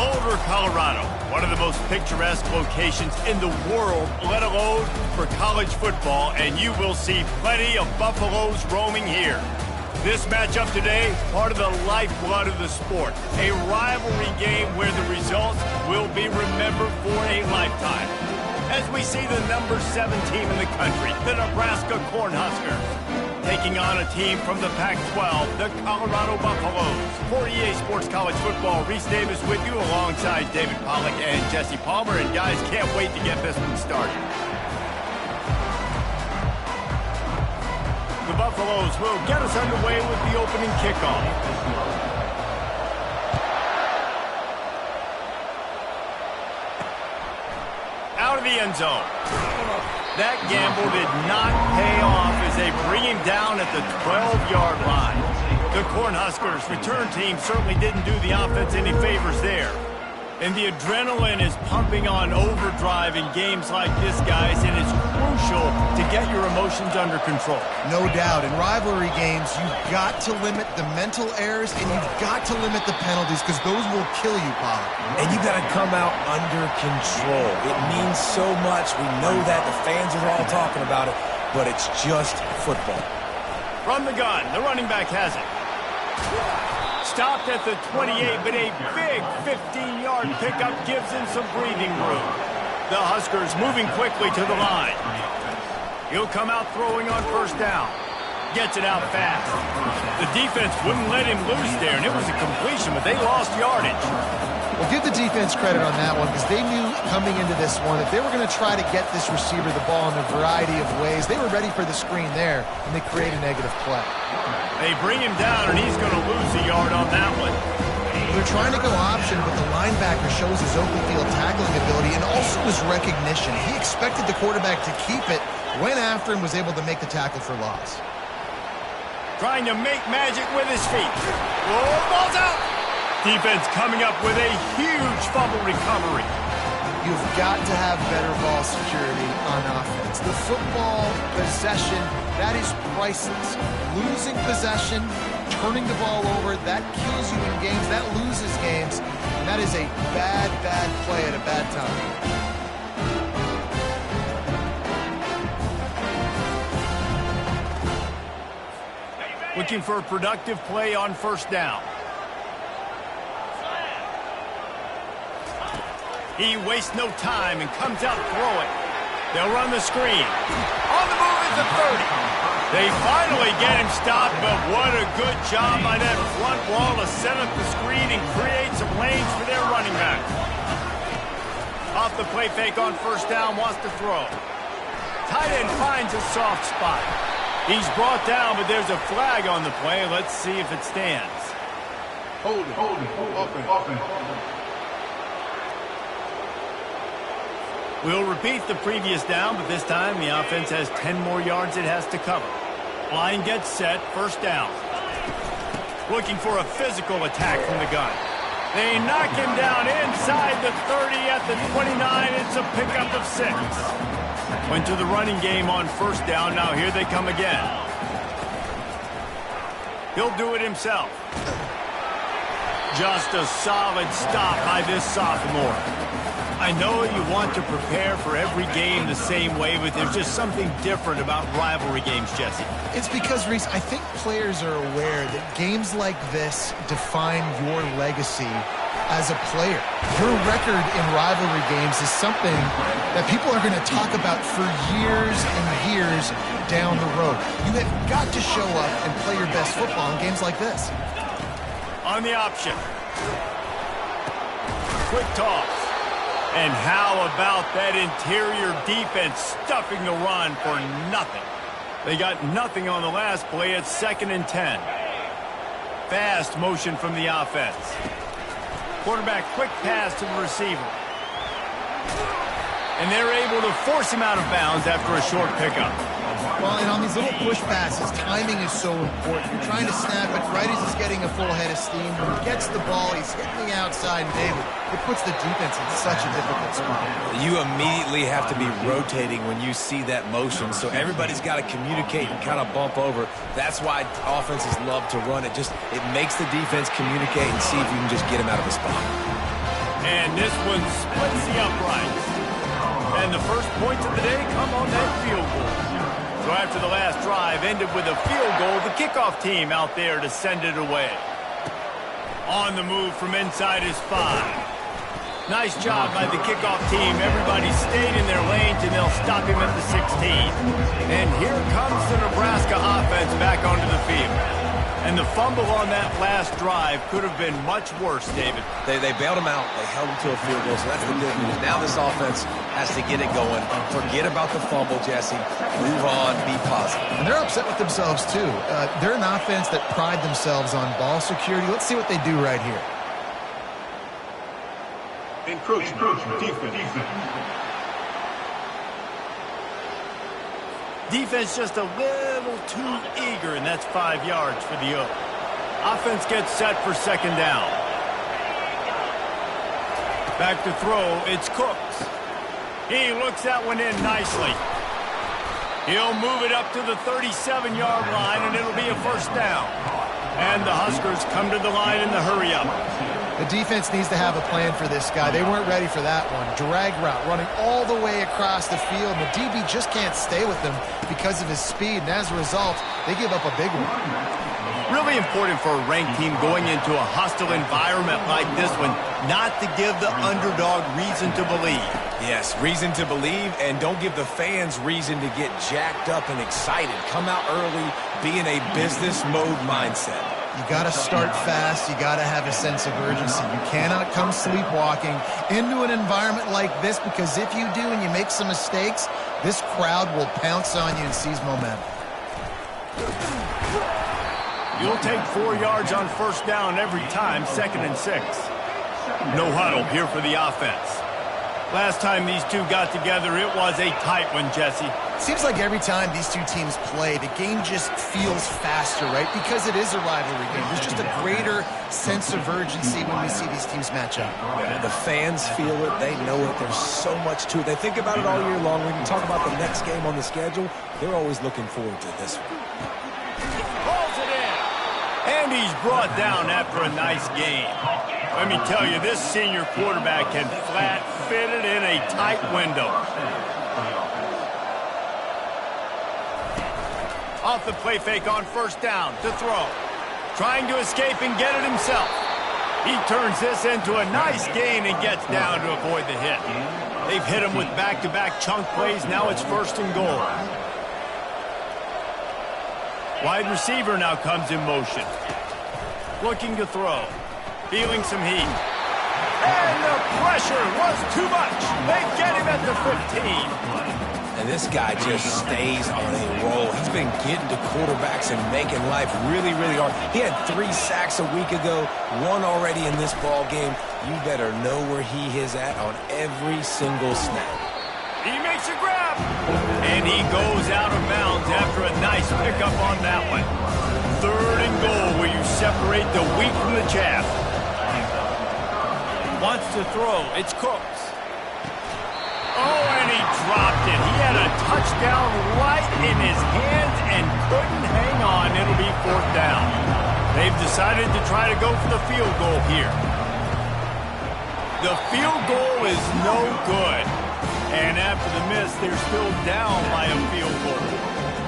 Boulder, Colorado, one of the most picturesque locations in the world, let alone for college football, and you will see plenty of Buffaloes roaming here. This matchup today, part of the lifeblood of the sport, a rivalry game where the results will be remembered for a lifetime. As we see the number 7 team in the country, the Nebraska Cornhuskers, taking on a team from the Pac-12, the Colorado Buffaloes. For EA Sports College Football, Reese Davis with you alongside David Pollack and Jesse Palmer. And guys, can't wait to get this one started. The Buffaloes will get us underway with the opening kickoff. Out of the end zone. That gamble did not pay off as they bring him down at the 12-yard line. The Cornhuskers return team certainly didn't do the offense any favors there. And the adrenaline is pumping on overdrive in games like this, guys, and it's crucial to get your emotions under control. No doubt. In rivalry games, you've got to limit the mental errors, and you've got to limit the penalties, because those will kill you, Paul. And you got to come out under control. It means so much. We know that. The fans are all talking about it, but it's just football. From the gun, the running back has it. Stopped at the 28, but a big 15-yard pickup gives him some breathing room. The Huskers moving quickly to the line. He'll come out throwing on first down. Gets it out fast. The defense wouldn't let him loose there, and it was a completion, but they lost yardage. Well, give the defense credit on that one, because they knew coming into this one that they were going to try to get this receiver the ball in a variety of ways. They were ready for the screen there, and they create a negative play. They bring him down, and he's going to lose a yard on that one. They're trying to go option, but the linebacker shows his open field tackling ability and also his recognition. He expected the quarterback to keep it, went after him, was able to make the tackle for loss. Trying to make magic with his feet. Whoa, ball's out! Defense coming up with a huge fumble recovery. You've got to have better ball security on offense. The football possession, that is priceless. Losing possession, turning the ball over, that kills you in games, that loses games, and that is a bad, bad play at a bad time. Looking for a productive play on first down. He wastes no time and comes out throwing. They'll run the screen. On the move is the 30. They finally get him stopped, but what a good job by that front wall to set up the screen and create some lanes for their running back. Off the play fake on first down, wants to throw. Tight end finds a soft spot. He's brought down, but there's a flag on the play. Let's see if it stands. Hold it, offense. We'll repeat the previous down, but this time the offense has 10 more yards it has to cover. Line gets set, first down. Looking for a physical attack from the gun. They knock him down inside the 30 at the 29. It's a pickup of 6. Went to the running game on first down. Now here they come again. He'll do it himself. Just a solid stop by this sophomore. I know you want to prepare for every game the same way, but there's just something different about rivalry games, Jesse. It's because, Reese, I think players are aware that games like this define your legacy as a player. Your record in rivalry games is something that people are going to talk about for years and years down the road. You have got to show up and play your best football in games like this. On the option. Quick toss. And how about that interior defense stuffing the run for nothing? They got nothing on the last play. It's 2nd and 10. Fast motion from the offense. Quarterback quick pass to the receiver. And they're able to force him out of bounds after a short pickup. Well, and on these little push passes, timing is so important. You're trying to snap it right as he's getting a full head of steam. When he gets the ball, he's hitting the outside, and David, it puts the defense in such a difficult spot. You immediately have to be rotating when you see that motion, so everybody's got to communicate and kind of bump over. That's why offenses love to run it. It makes the defense communicate and see if you can just get him out of the spot. And this one splits the uprights. And the first points of the day come on that field goal. So after the last drive ended with a field goal, the kickoff team out there to send it away. On the move from inside is 5. Nice job by the kickoff team. Everybody stayed in their lanes, and they'll stop him at the 16. And here comes the Nebraska offense back onto the field. And the fumble on that last drive could have been much worse, David. They bailed him out. They held him to a field goal, so that's the good news. Now this offense has to get it going. Forget about the fumble, Jesse. Move on. Be positive. And they're upset with themselves, too. They're an offense that pride themselves on ball security. Let's see what they do right here. Encroachment. Defense. Defense just a little too eager, and that's 5 yards for the O. Offense gets set for second down. Back to throw, it's Cooks. He looks that one in nicely. He'll move it up to the 37-yard line, and it'll be a first down. And the Huskers come to the line in the hurry-up. The defense needs to have a plan for this guy. They weren't ready for that one. Drag route, running all the way across the field. And the DB just can't stay with him because of his speed. And as a result, they give up a big one. Really important for a ranked team going into a hostile environment like this one, not to give the underdog reason to believe. Yes, reason to believe, and don't give the fans reason to get jacked up and excited. Come out early, be in a business mode mindset. You got to start fast. You got to have a sense of urgency. You cannot come sleepwalking into an environment like this, because if you do and you make some mistakes, this crowd will pounce on you and seize momentum. You'll take 4 yards on first down every time, 2nd and 6. No huddle here for the offense. Last time these two got together, it was a tight one, Jesse. Seems like every time these two teams play, the game just feels faster, right? Because it is a rivalry game. There's just a greater sense of urgency when we see these teams match up. The fans feel it. They know it. There's so much to it. They think about it all year long. When you talk about the next game on the schedule, they're always looking forward to this one. Pulls it in. And he's brought down after a nice game. Let me tell you, this senior quarterback can flat fit it in a tight window. Off the play fake on first down to throw. Trying to escape and get it himself. He turns this into a nice gain and gets down to avoid the hit. They've hit him with back-to-back chunk plays. Now it's 1st and goal. Wide receiver now comes in motion. Looking to throw. Feeling some heat. And the pressure was too much. They get him at the 15. And this guy just stays on a roll. He's been getting to quarterbacks and making life really, really hard. He had 3 sacks a week ago, 1 already in this ball game. You better know where he is at on every single snap. He makes a grab. And he goes out of bounds after a nice pickup on that one. 3rd and goal, where you separate the wheat from the chaff. Wants to throw. It's Cooks. Oh, and he dropped it. He had a touchdown right in his hands and couldn't hang on. It'll be 4th down. They've decided to try to go for the field goal here. The field goal is no good. And after the miss, they're still down by a field goal.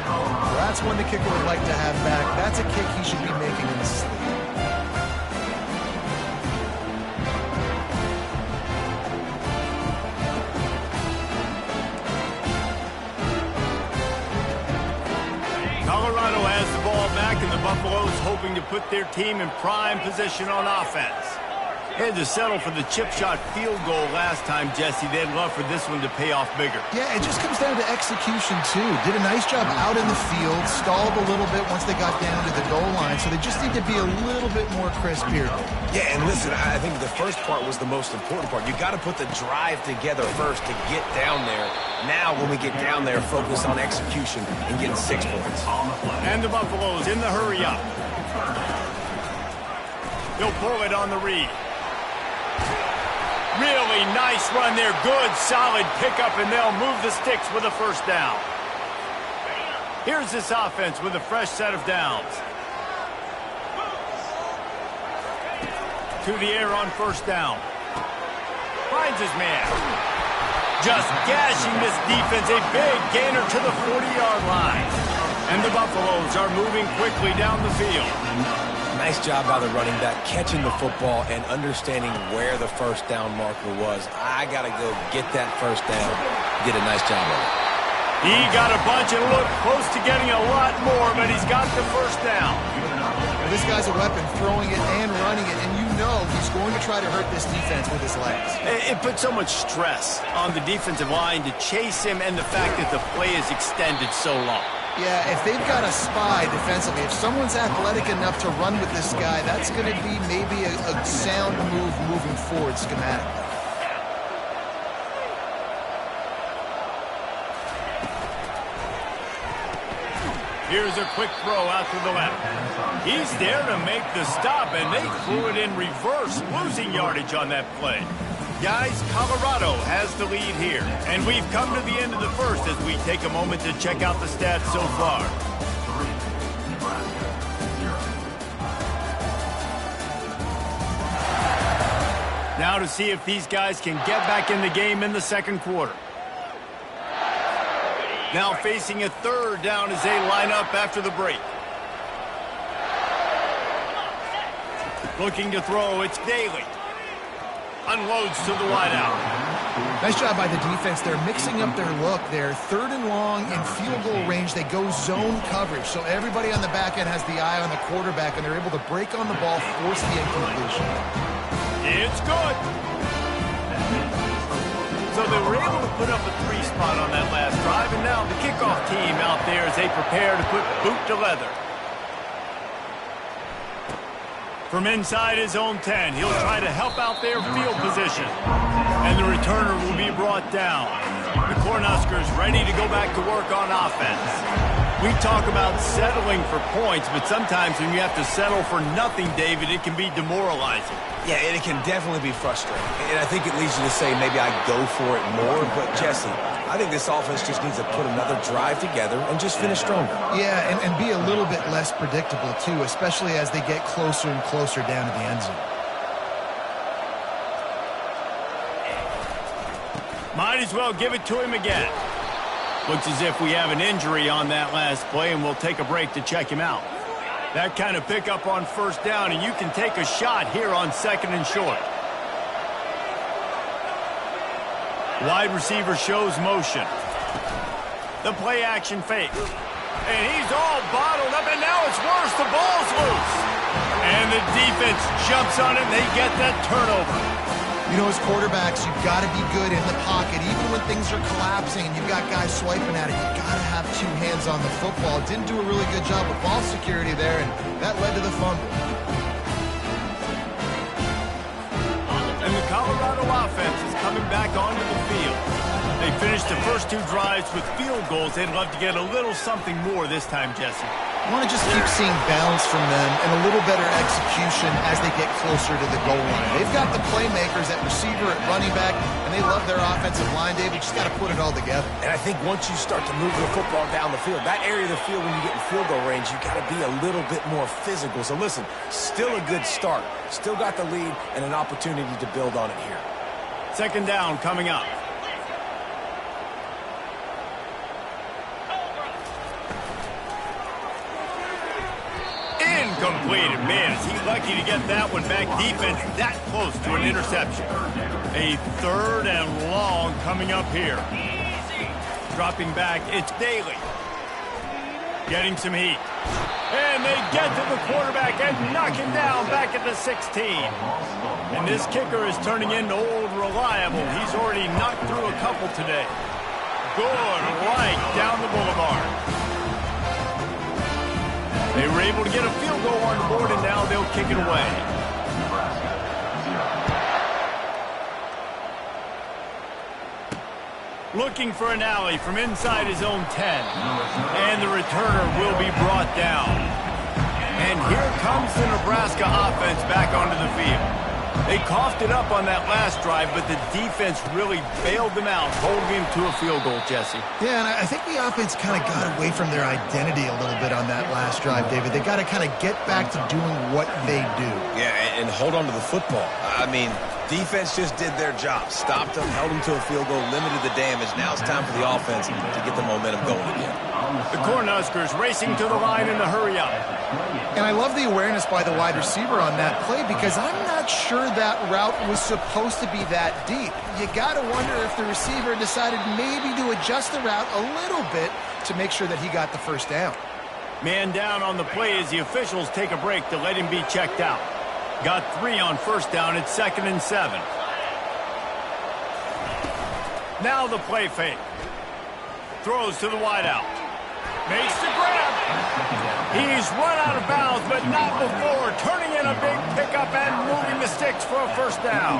Well, that's one the kicker would like to have back. That's a kick he should be making in his sleep. Colorado has the ball back, and the Buffaloes hoping to put their team in prime position on offense. They had to settle for the chip shot field goal last time, Jesse. They'd love for this one to pay off bigger. Yeah, it just comes down to execution, too. Did a nice job out in the field, stalled a little bit once they got down to the goal line, so they just need to be a little bit more crisp here. Yeah, and listen, I think the first part was the most important part. You got to put the drive together first to get down there. Now, when we get down there, focus on execution and getting 6 points. And the Buffaloes in the hurry-up. He'll pull it on the read. Really nice run there. Good, solid pickup, and they'll move the sticks with a first down. Here's this offense with a fresh set of downs. To the air on first down. finds his man. Just gashing this defense, a big gainer to the 40-yard line. And the Buffaloes are moving quickly down the field. Nice job by the running back, catching the football and understanding where the first down marker was. I got to go get that first down. Did a nice job of it. He got a bunch and looked close to getting a lot more, but he's got the first down. Well, this guy's a weapon, throwing it and running it, and you know he's going to try to hurt this defense with his legs. It puts so much stress on the defensive line to chase him and the fact that the play is extended so long. Yeah, if they've got a spy defensively, if someone's athletic enough to run with this guy, that's going to be maybe a sound move moving forward schematically. Here's a quick throw out to the left. He's there to make the stop, and they threw it in reverse, losing yardage on that play. Guys, Colorado has the lead here, and we've come to the end of the first as we take a moment to check out the stats so far. Now to see if these guys can get back in the game in the second quarter. Now facing a third down as they line up after the break. Looking to throw, it's Daly. Unloads to the wideout. Nice job by the defense. They're mixing up their look. They're third and long in field goal range. They go zone coverage. So everybody on the back end has the eye on the quarterback, and they're able to break on the ball, force the incompletion. It's good. So they were able to put up a 3-spot on that last drive, and now the kickoff team out there as they prepare to put boot to leather. From inside his own 10, he'll try to help out their field position. And the returner will be brought down. The Cornhuskers ready to go back to work on offense. We talk about settling for points, but sometimes when you have to settle for nothing, David, it can be demoralizing. Yeah, and it can definitely be frustrating. And I think it leads you to say maybe I go for it more. But, Jesse, I think this offense just needs to put another drive together and just finish stronger. Yeah, and be a little bit less predictable, too, especially as they get closer and closer down to the end zone. Might as well give it to him again. Looks as if we have an injury on that last play, and we'll take a break to check him out. That kind of pickup on first down, and you can take a shot here on second and short. Wide receiver shows motion. The play action fake. And he's all bottled up, and now it's worse. The ball's loose. And the defense jumps on it, and they get that turnover. You know, as quarterbacks, you've got to be good in the pocket. Even when things are collapsing and you've got guys swiping at it, you've got to have two hands on the football. Didn't do a really good job with ball security there, and that led to the fumble. And the Colorado offense is coming back onto the field. They finished the first two drives with field goals. They'd love to get a little something more this time, Jesse. I want to just keep seeing balance from them and a little better execution as they get closer to the goal line. They've got the playmakers at receiver, at running back, and they love their offensive line, David. Just got to put it all together. And I think once you start to move the football down the field, that area of the field when you get in field goal range, you got to be a little bit more physical. So listen, still a good start. Still got the lead and an opportunity to build on it here. Second down coming up. Completed. Man, is he lucky to get that one back. Defense that close to an interception. A third and long coming up here. Dropping back, it's Daly. Getting some heat. And they get to the quarterback and knock him down back at the 16. And this kicker is turning into old reliable. He's already knocked through a couple today. Good right down the boulevard. They were able to get a field goal on the board, and now they'll kick it away. Looking for an alley from inside his own 10. And the returner will be brought down. And here comes the Nebraska offense back onto the field. They coughed it up on that last drive, but the defense really bailed them out, holding him to a field goal, Jesse. Yeah, and I think the offense kind of got away from their identity a little bit on that last drive, David. They got to kind of get back to doing what they do. Yeah, and hold on to the football. I mean, defense just did their job. Stopped them, held them to a field goal, limited the damage. Now it's time for the offense to get the momentum going again. The Cornhuskers racing to the line in a hurry-up. And I love the awareness by the wide receiver on that play because I'm not sure that route was supposed to be that deep. You got to wonder if the receiver decided maybe to adjust the route a little bit to make sure that he got the first down. Man down on the play as the officials take a break to let him be checked out. Got 3 on first down. It's 2nd and 7. Now the play fake. Throws to the wideout. Makes the grab. He's run out of bounds, but not before turning in a big pickup and moving the sticks for a first down.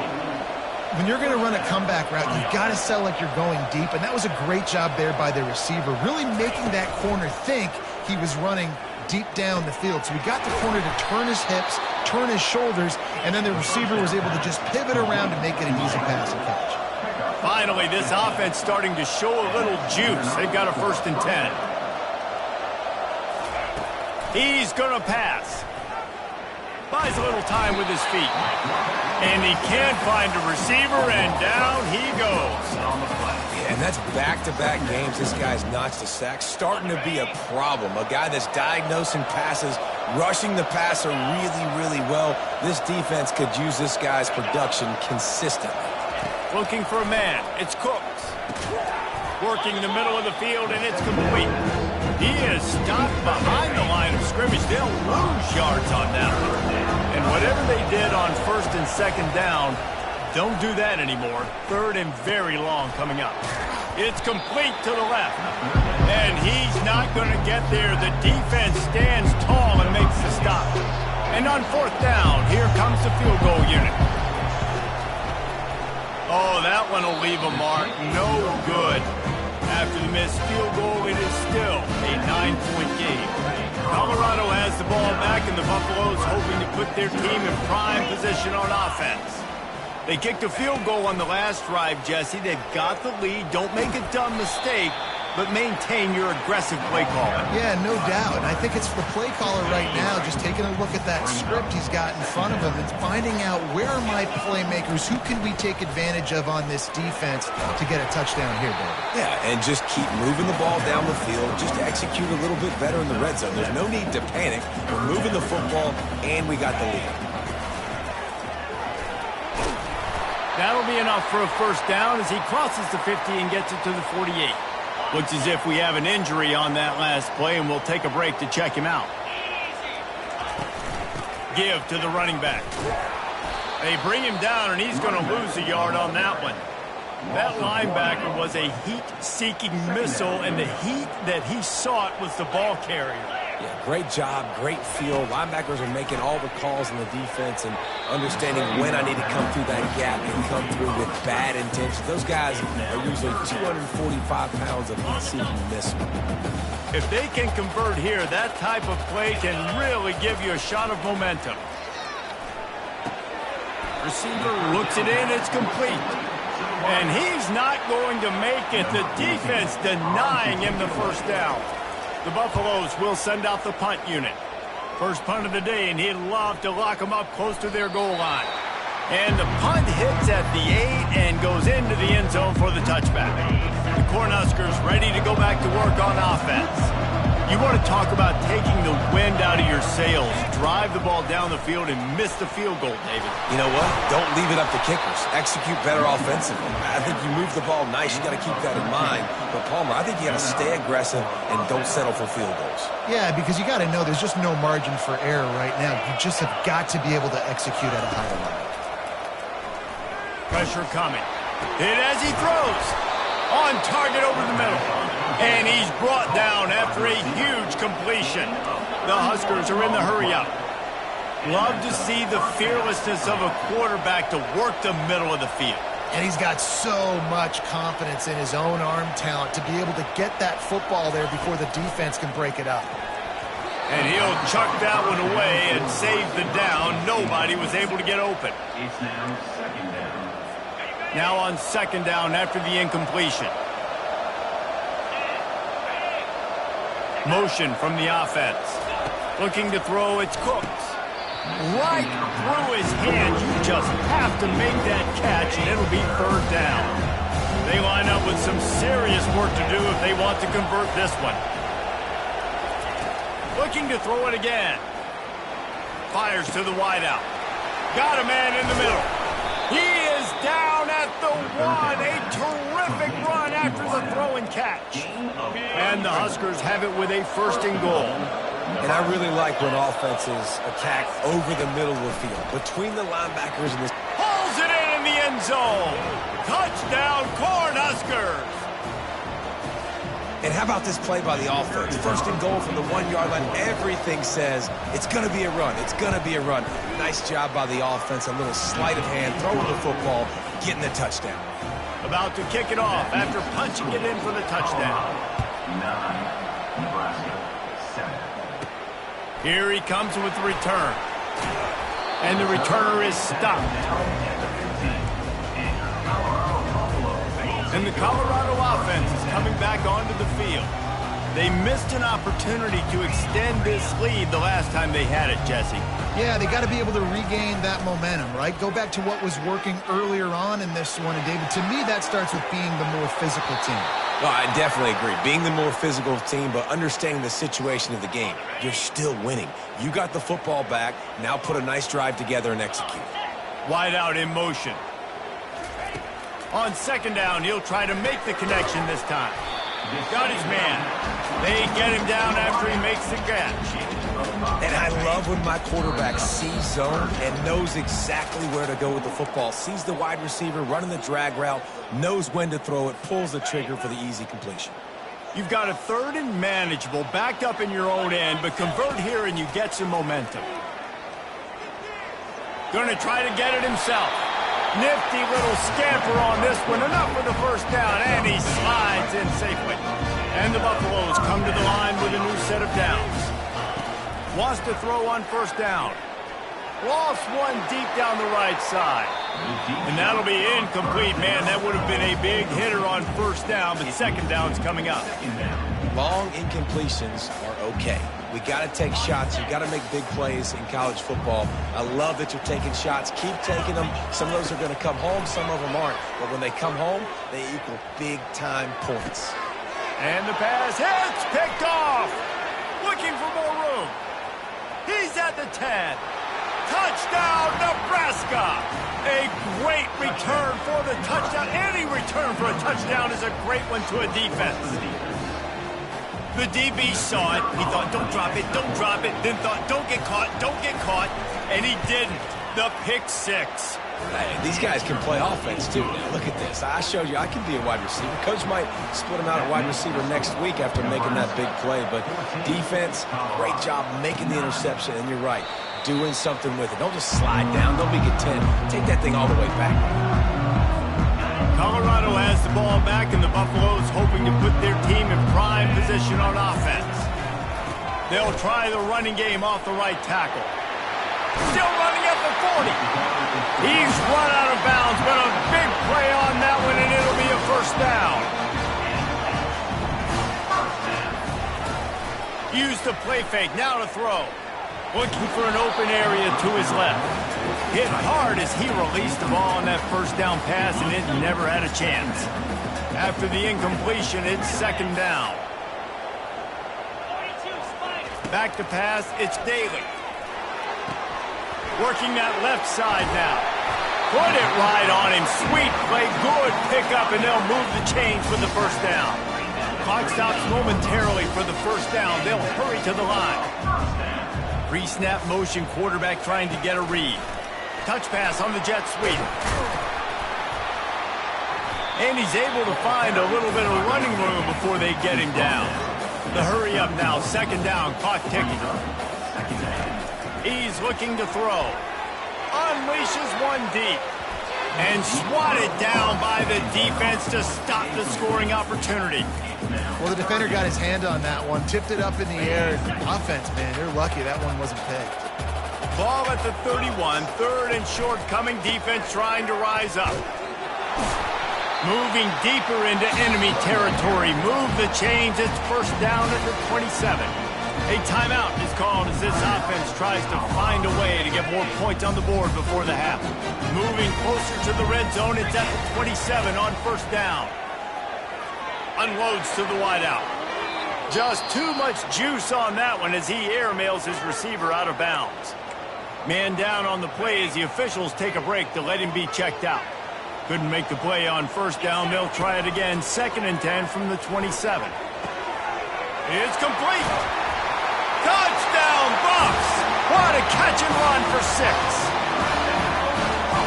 When you're going to run a comeback route, you've got to sell like you're going deep, and that was a great job there by the receiver, really making that corner think he was running deep down the field. So he got the corner to turn his hips, turn his shoulders, and then the receiver was able to just pivot around and make it an easy pass and catch. Finally, this offense starting to show a little juice. They've got a 1st and 10. He's going to pass. Buys a little time with his feet. And he can't find a receiver, and down he goes. Yeah, and that's back-to-back games. This guy's notched a sack. Starting to be a problem. A guy that's diagnosing passes, rushing the passer really, really well. This defense could use this guy's production consistently. Looking for a man. It's Cooks. Working the middle of the field, and it's complete. He is stopped behind the line of scrimmage. They'll lose yards on that one. And whatever they did on 1st and 2nd down, don't do that anymore. 3rd and very long coming up. It's complete to the left. And he's not going to get there. The defense stands tall and makes the stop. And on 4th down, here comes the field goal unit. Oh, that one will leave a mark. No good. After the missed field goal, it is still a 9-point game. Colorado has the ball back, and the Buffaloes hoping to put their team in prime position on offense. They kicked a field goal on the last drive, Jesse. They've got the lead. Don't make a dumb mistake, but maintain your aggressive play calling. Yeah, no doubt. And I think it's the play caller right now just taking a look at that script he's got in front of him and finding out where are my playmakers, who can we take advantage of on this defense to get a touchdown here, David. Yeah, and just keep moving the ball down the field. Just execute a little bit better in the red zone. There's no need to panic. We're moving the football, and we got the lead. That'll be enough for a first down as he crosses the 50 and gets it to the 48. Looks as if we have an injury on that last play, and we'll take a break to check him out. Give to the running back. They bring him down, and he's going to lose a yard on that one. That linebacker was a heat-seeking missile, and the heat that he sought was the ball carrier. Yeah, great job, great feel. Linebackers are making all the calls in the defense and understanding when I need to come through that gap and come through with bad intentions. Those guys are usually 245 pounds of heat-seeking missile. If they can convert here, that type of play can really give you a shot of momentum. Receiver looks it in, it's complete. And he's not going to make it. The defense denying him the first down. The Buffaloes will send out the punt unit. First punt of the day, and he'd love to lock them up close to their goal line. And the punt hits at the 8 and goes into the end zone for the touchback. The Cornhuskers ready to go back to work on offense. You want to talk about taking the wind out of your sails. Drive the ball down the field and miss the field goal, David. You know what? Don't leave it up to kickers. Execute better offensively. I think you move the ball nice. You got to keep that in mind. But, Palmer, I think you got to stay aggressive and don't settle for field goals. Yeah, because you got to know there's just no margin for error right now. You just have got to be able to execute at a higher level. Pressure coming. Hit as he throws. On target over the middle. And he's brought down after a huge completion. The Huskers are in the hurry-up. Love to see the fearlessness of a quarterback to work the middle of the field. And he's got so much confidence in his own arm talent to be able to get that football there before the defense can break it up. And he'll chuck that one away and save the down. Nobody was able to get open. It's now second down. Now on second down after the incompletion. Motion from the offense. Looking to throw, it's Cooks. Right through his hands. You just have to make that catch, and it'll be third down. They line up with some serious work to do if they want to convert this one. Looking to throw it again. Fires to the wideout. Got a man in the middle. He is down at the one. A terrific run after the throw and catch. And the Huskers have it with a first and goal. And I really like when offenses attack over the middle of the field. Between the linebackers and this. Pulls it in the end zone. Touchdown, Cornhuskers. And how about this play by the offense? First and goal from the 1-yard line. Everything says it's going to be a run. It's going to be a run. Nice job by the offense. A little sleight of hand, throwing the football, getting the touchdown. About to kick it off after punching it in for the touchdown. 9, Nebraska 7. Here he comes with the return. And the returner is stopped. And the Colorado offense is coming back onto the field. They missed an opportunity to extend this lead the last time they had it, Jesse. Yeah, they got to be able to regain that momentum, right? Go back to what was working earlier on in this one. And, David, to me, that starts with being the more physical team. Well, I definitely agree. Being the more physical team, but understanding the situation of the game. You're still winning. You got the football back. Now put a nice drive together and execute. Wide out in motion. On second down, he'll try to make the connection this time. Got his man. They get him down after he makes the catch. And I love when my quarterback sees zone and knows exactly where to go with the football. Sees the wide receiver running the drag route, knows when to throw it, pulls the trigger for the easy completion. You've got a third and manageable, backed up in your own end, but convert here and you get some momentum. Going to try to get it himself. Nifty little scamper on this one. Enough for the first down, and he slides in safely. And the Buffaloes come to the line with a new set of downs. Wants to throw on first down. Lost one deep down the right side. And that'll be incomplete, man. That would have been a big hitter on first down, but second down's coming up. Long incompletions are okay. We got to take shots. You got to make big plays in college football. I love that you're taking shots. Keep taking them. Some of those are going to come home. Some of them aren't. But when they come home, they equal big-time points. And the pass hits, picked off. Looking for more room. He's at the 10. Touchdown, Nebraska. A great return for the touchdown. Any return for a touchdown is a great one to a defense. The DB saw it. He thought, don't drop it, don't drop it. Then thought, don't get caught, and he didn't. The pick six. Hey, these guys can play offense, too. Now, look at this. I showed you I can be a wide receiver. Coach might split him out at wide receiver next week after making that big play. But defense, great job making the interception. And you're right, doing something with it. Don't just slide down. Don't make it 10. Take that thing all the way back. Colorado has the ball back, and the Buffaloes hoping to put their team in prime position on offense. They'll try the running game off the right tackle. Still running at the 40. He's run out of bounds, but a big play on that one, and it'll be a first down. Use the play fake, now to throw. Looking for an open area to his left. Hit hard as he released the ball on that first down pass, and it never had a chance. After the incompletion, it's second down. Back to pass, it's Daly. Working that left side now. Put it right on him. Sweet play, good pickup, and they'll move the chains for the first down. Clock stops momentarily for the first down. They'll hurry to the line. Pre-snap motion, quarterback trying to get a read. Touch pass on the jet sweep. And he's able to find a little bit of running room before they get him down. The hurry up now, second down, clock ticking. He's looking to throw. Unleashes one deep. And swatted down by the defense to stop the scoring opportunity. Well, the defender got his hand on that one, tipped it up in the air. Offense, man, they're lucky that one wasn't picked. Ball at the 31, third and short, coming defense trying to rise up. Moving deeper into enemy territory. Move the chains. It's first down at the 27. A timeout is called as this offense tries to find a way to get more points on the board before the half. Moving closer to the red zone. It's at the 27 on first down. Unloads to the wideout. Just too much juice on that one as he airmails his receiver out of bounds. Man down on the play as the officials take a break to let him be checked out. Couldn't make the play on first down. They'll try it again. 2nd and 10 from the 27. It's complete. Touchdown, Buffs! What a catch and run for 6.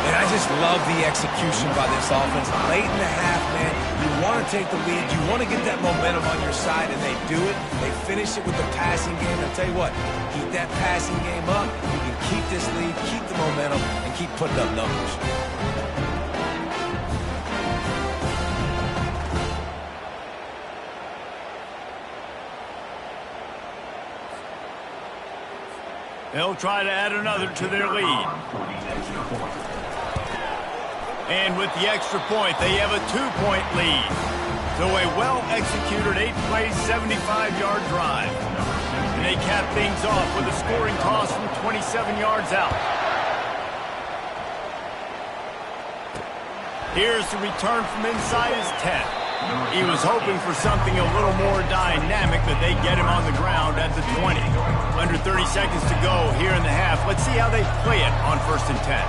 And I just love the execution by this offense. Late in the half, man, you want to take the lead. You want to get that momentum on your side, and they do it. They finish it with the passing game. I'll tell you what, keep that passing game up. You can keep this lead, keep the momentum, and keep putting up numbers. They'll try to add another to their lead. And with the extra point, they have a 2-point lead. So a well-executed 8-play, 75-yard drive. And they cap things off with a scoring toss from 27 yards out. Here's the return from inside his 10. He was hoping for something a little more dynamic, but they get him on the ground at the 20. Under 30 seconds to go here in the half. Let's see how they play it on 1st and 10.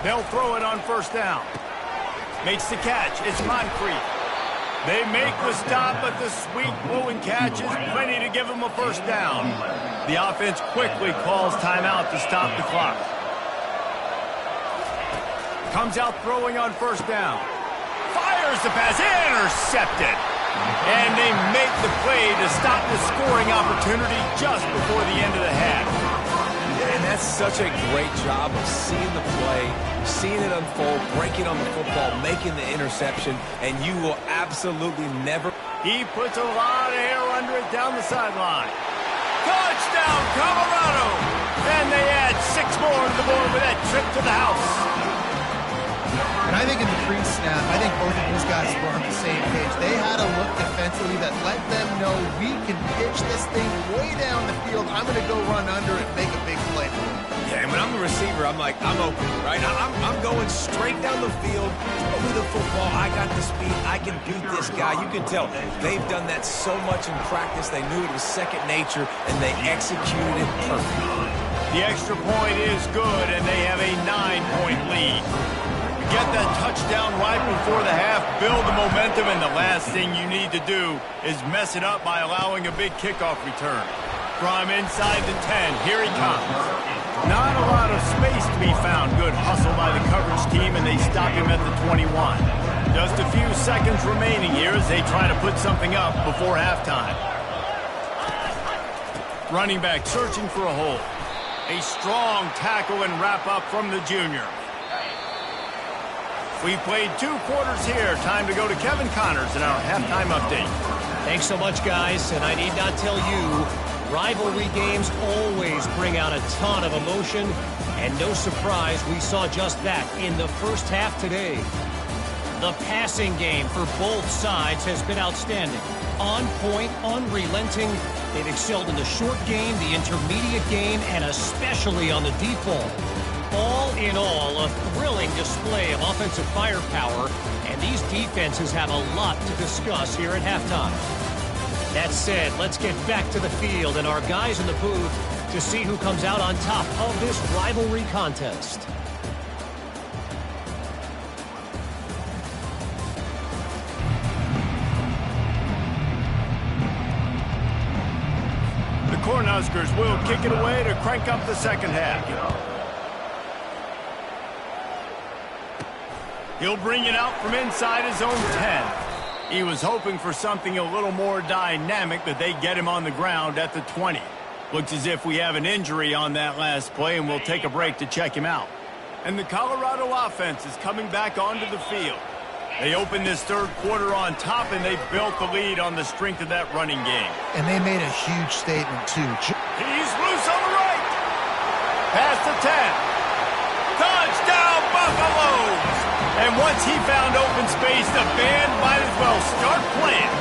They'll throw it on first down. Makes the catch. It's Moncrief. They make the stop, but the sweet blow and catch is plenty to give them a first down. The offense quickly calls timeout to stop the clock. Comes out throwing on first down. Fires the pass. Intercepted. And they make the play to stop the scoring opportunity just before the end of the half. And that's such a great job of seeing the play, seeing it unfold, breaking on the football, making the interception, and you will absolutely never... He puts a lot of air under it down the sideline. Touchdown, Colorado! And they add 6 more to the board with that trip to the house. And I think in the pre-snap, I think both of these guys were on the same page. They had a look defensively that let them know we can pitch this thing way down the field. I'm going to go run under it and make a big play for them. Yeah, and when I'm the receiver, I'm like, I'm open, right? I'm going straight down the field. Throw me the football. I got the speed. I can beat this guy. You can tell they've done that so much in practice. They knew it was second nature, and they executed it perfectly. The extra point is good, and they have a 9-point lead. Get that touchdown right before the half, build the momentum, and the last thing you need to do is mess it up by allowing a big kickoff return. From inside the 10, here he comes. Not a lot of space to be found. Good hustle by the coverage team, and they stop him at the 21. Just a few seconds remaining here as they try to put something up before halftime. Running back searching for a hole. A strong tackle and wrap up from the junior. We played 2 quarters here. Time to go to Kevin Connors in our halftime update. Thanks so much, guys. And I need not tell you, rivalry games always bring out a ton of emotion. And no surprise, we saw just that in the first half today. The passing game for both sides has been outstanding. On point, unrelenting. They've excelled in the short game, the intermediate game, and especially on the deep ball. All in all, a thrilling display of offensive firepower, and these defenses have a lot to discuss here at halftime. That said, let's get back to the field and our guys in the booth to see who comes out on top of this rivalry contest. The Cornhuskers will kick it away to crank up the second half. He'll bring it out from inside his own 10. He was hoping for something a little more dynamic, but they get him on the ground at the 20. Looks as if we have an injury on that last play, and we'll take a break to check him out. And the Colorado offense is coming back onto the field. They opened this third quarter on top, and they built the lead on the strength of that running game. And they made a huge statement, too. He's loose on the right. Past the 10. Touchdown, Buffaloes! And once he found open space, the band might as well start playing.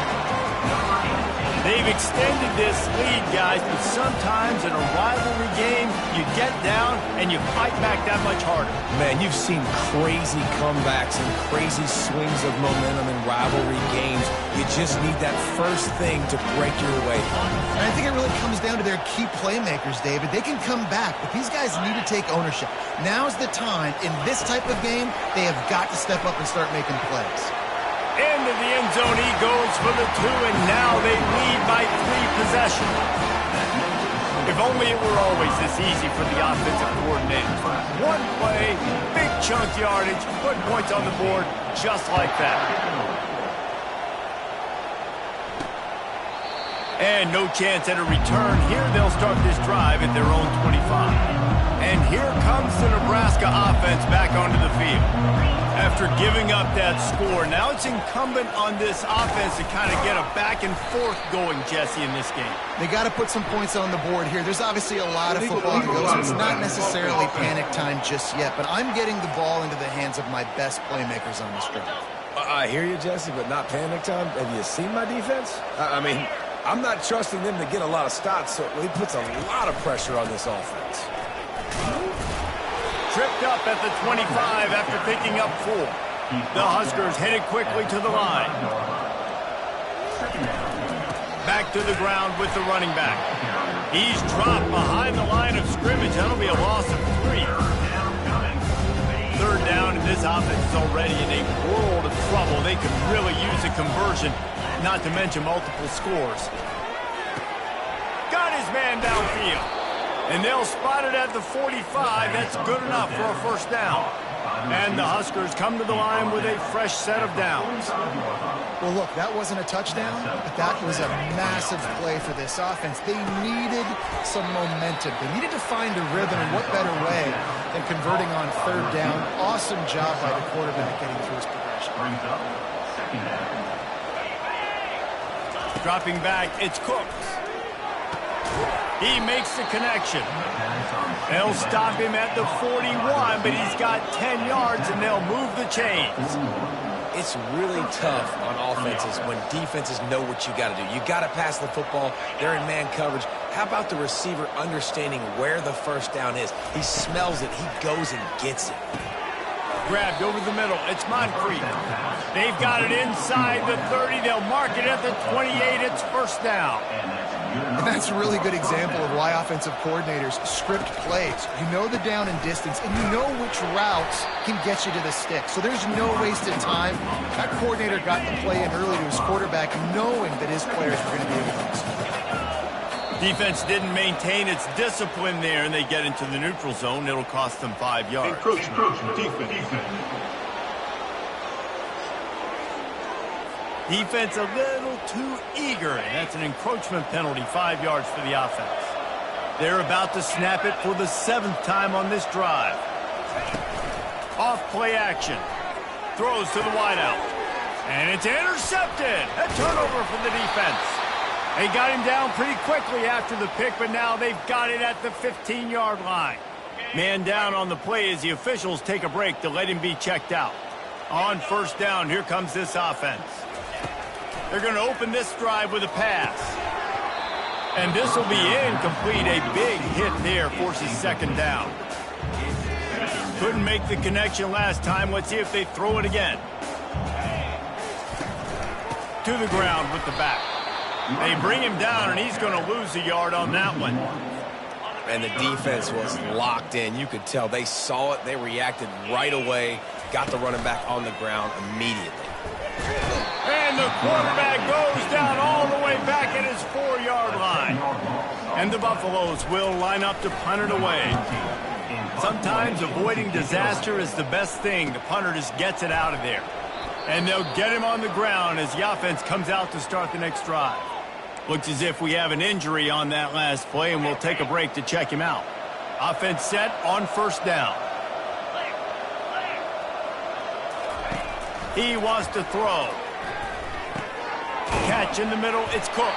They've extended this lead, guys, but sometimes in a rivalry game, you get down and you fight back that much harder. Man, you've seen crazy comebacks and crazy swings of momentum in rivalry games. You just need that first thing to break your way. And I think it really comes down to their key playmakers, David. They can come back, but these guys need to take ownership. Now's the time. In this type of game, they have got to step up and start making plays. Into the end zone he goes for the 2, and now they lead by 3 possessions. If only it were always this easy for the offensive coordinators. One play, big chunk yardage, put points on the board just like that. And no chance at a return. Here they'll start this drive at their own 25. And here comes the Nebraska offense back onto the field. After giving up that score, now it's incumbent on this offense to kind of get a back and forth going, Jesse, in this game. They got to put some points on the board here. There's obviously a lot of football to go, so it's not necessarily panic time just yet, but I'm getting the ball into the hands of my best playmakers on this drive. I hear you, Jesse, but not panic time. Have you seen my defense? I mean, I'm not trusting them to get a lot of stops, so he puts a lot of pressure on this offense. Tripped up at the 25 after picking up 4. The Huskers headed quickly to the line. Back to the ground with the running back. He's dropped behind the line of scrimmage. That'll be a loss of 3. Third down, and this offense is already in a world of trouble. They could really use a conversion, not to mention multiple scores. Got his man downfield. And they'll spot it at the 45. That's good enough for a first down. And the Huskers come to the line with a fresh set of downs. Well, look, that wasn't a touchdown, but that was a massive play for this offense. They needed some momentum. They needed to find a rhythm, and what better way than converting on third down. Awesome job by the quarterback getting through his progression. Dropping back, it's Cooks. He makes the connection. They'll stop him at the 41, but he's got 10 yards, and they'll move the chains. It's really tough on offenses when defenses know what you got to do. You got to pass the football. They're in man coverage. How about the receiver understanding where the first down is? He smells it. He goes and gets it. Grabbed over the middle. It's Moncrief. They've got it inside the 30. They'll mark it at the 28. It's first down. And that's a really good example of why offensive coordinators script plays. You know the down and distance, and you know which routes can get you to the stick. So there's no wasted time. That coordinator got the play in early to his quarterback, knowing that his players were going to be able to execute. Defense didn't maintain its discipline there, and they get into the neutral zone. It'll cost them 5 yards. Defense a little too eager, and that's an encroachment penalty, 5 yards for the offense. They're about to snap it for the 7th time on this drive. Off play action. Throws to the wideout. And it's intercepted. A turnover for the defense. They got him down pretty quickly after the pick, but now they've got it at the 15-yard line. Man down on the play as the officials take a break to let him be checked out. On first down, here comes this offense. They're going to open this drive with a pass. And this will be incomplete. A big hit there forces second down. Couldn't make the connection last time. Let's see if they throw it again. To the ground with the back. They bring him down, and he's going to lose a yard on that one. And the defense was locked in. You could tell they saw it. They reacted right away. Got the running back on the ground immediately. And the quarterback goes down all the way back at his 4-yard line. And the Buffaloes will line up to punt it away. Sometimes avoiding disaster is the best thing. The punter just gets it out of there. And they'll get him on the ground as the offense comes out to start the next drive. Looks as if we have an injury on that last play, and we'll take a break to check him out. Offense set on first down. He wants to throw. Catch in the middle, it's Cook.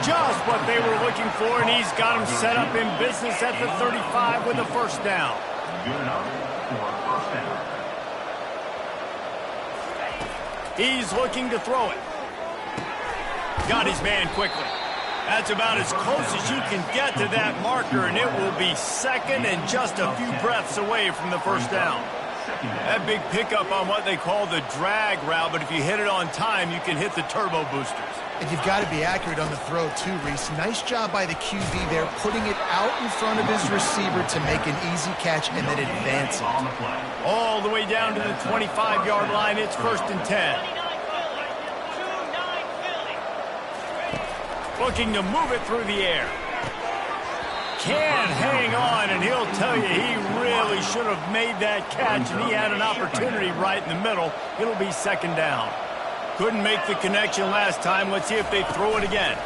Just what they were looking for, and he's got him set up in business at the 35 with a first down. Good enough for a first down. He's looking to throw it. Got his man quickly. That's about as close as you can get to that marker, and it will be second and just a few breaths away from the first down. That big pickup on what they call the drag route, but if you hit it on time, you can hit the turbo boosters. And you've got to be accurate on the throw, too, Reese. Nice job by the QB there, putting it out in front of his receiver to make an easy catch and then advance it. All the way down to the 25-yard line, it's 1st and 10. Looking to move it through the air. Can hang on, and he'll tell you he really should have made that catch, and he had an opportunity right in the middle. It'll be 2nd down. Couldn't make the connection last time. Let's see if they throw it again.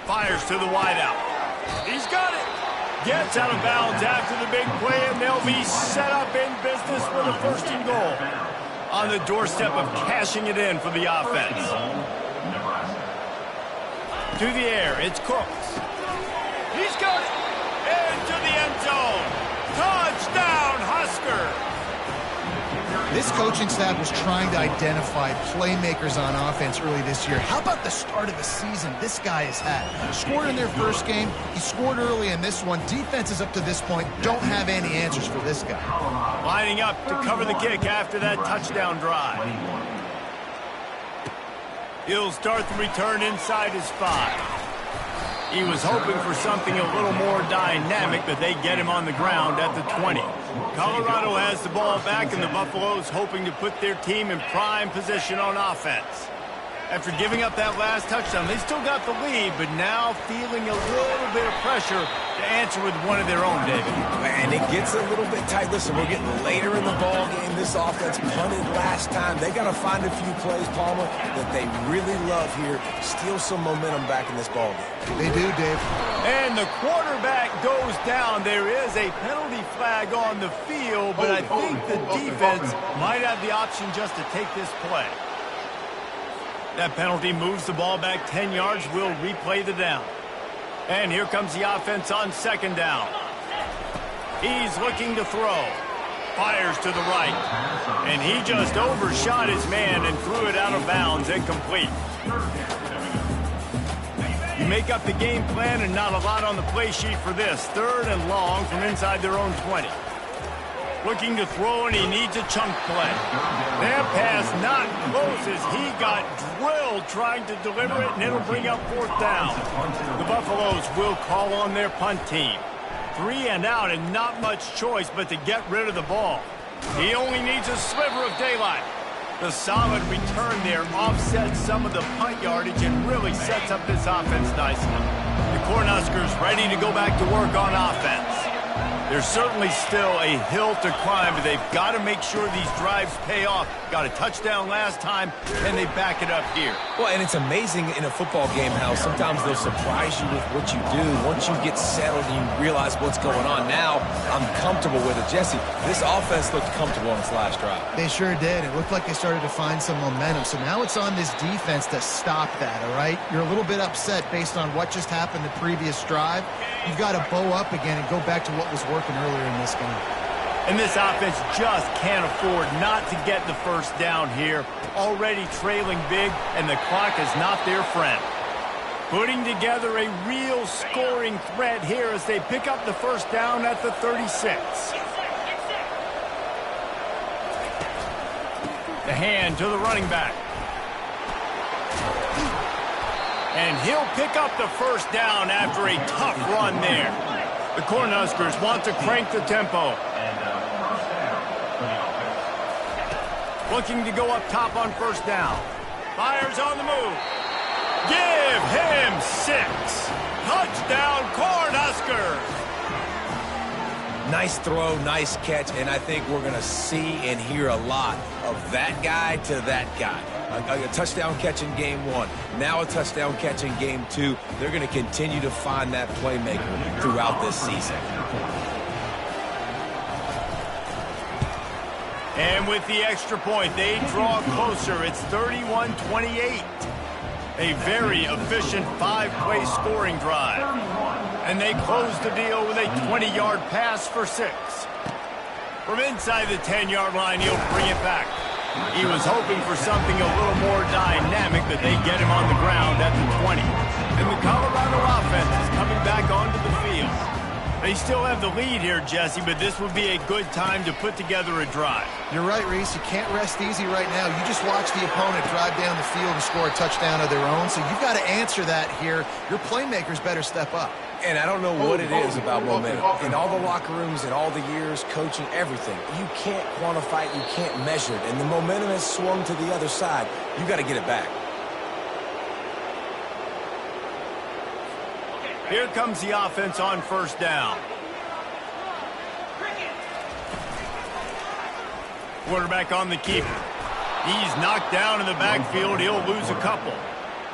Fires to the wideout. He's got it. Gets out of bounds after the big play, and they'll be set up in business for the 1st and goal. On the doorstep of cashing it in for the offense. To the air, it's Cooks. He's got it. Into the end zone. Touchdown, Husker. This coaching staff was trying to identify playmakers on offense early this year. How about the start of the season this guy has had? Scored in their first game. He scored early in this one. Defenses up to this point don't have any answers for this guy. Lining up to cover the kick after that touchdown drive. He'll start the return inside his 5. He was hoping for something a little more dynamic, but they get him on the ground at the 20. Colorado has the ball back, and the Buffaloes hoping to put their team in prime position on offense. After giving up that last touchdown, they still got the lead, but now feeling a little bit of pressure to answer with one of their own, David. And it gets a little bit tight. Listen, we're getting later in the ball game. This offense punted last time. They got to find a few plays, Palmer, that they really love here. Steal some momentum back in this ball game. They do, Dave. And the quarterback goes down. There is a penalty flag on the field, but I think the defense might have the option just to take this play. That penalty moves the ball back 10 yards. We'll replay the down. And here comes the offense on 2nd down. He's looking to throw. Fires to the right. And he just overshot his man and threw it out of bounds, incomplete. You make up the game plan and not a lot on the play sheet for this. 3rd and long from inside their own 20. Looking to throw, and he needs a chunk play. That pass not close as he got drilled trying to deliver it, and it'll bring up 4th down. The Buffaloes will call on their punt team. 3 and out, and not much choice but to get rid of the ball. He only needs a sliver of daylight. The solid return there offsets some of the punt yardage and really sets up this offense nicely. The Cornhuskers ready to go back to work on offense. There's certainly still a hill to climb, but they've got to make sure these drives pay off. Got a touchdown last time, and they back it up here. Well, and it's amazing in a football game how sometimes they'll surprise you with what you do. Once you get settled and you realize what's going on, now I'm comfortable with it. Jesse, this offense looked comfortable on this last drive. They sure did. It looked like they started to find some momentum. So now it's on this defense to stop that, all right? You're a little bit upset based on what just happened the previous drive. You've got to bow up again and go back to what was working earlier in this game. And this offense just can't afford not to get the first down here. Already trailing big, and the clock is not their friend. Putting together a real scoring threat here as they pick up the first down at the 36. The hand to the running back. And he'll pick up the first down after a tough run there. The Cornhuskers want to crank the tempo. Looking to go up top on first down. Fires on the move. Give him 6. Touchdown, Cornhuskers. Nice throw, nice catch, and I think we're going to see and hear a lot of that guy to that guy. A touchdown catch in game 1, now a touchdown catch in game 2. They're going to continue to find that playmaker throughout this season. And with the extra point, they draw closer. It's 31-28. A very efficient 5-play scoring drive. And they close the deal with a 20-yard pass for 6. From inside the 10-yard line, he'll bring it back. He was hoping for something a little more dynamic, but they get him on the ground at the 20. And the Colorado offense is coming back onto the field. They still have the lead here, Jesse, but this would be a good time to put together a drive. You're right, Reese. You can't rest easy right now. You just watch the opponent drive down the field and score a touchdown of their own, so you've got to answer that here. Your playmakers better step up. And I don't know what it is about momentum. In all the locker rooms, in all the years, coaching, everything, you can't quantify it, you can't measure it. And the momentum has swung to the other side. You got to get it back. Here comes the offense on first down. Quarterback on the keeper. He's knocked down in the backfield. He'll lose a couple.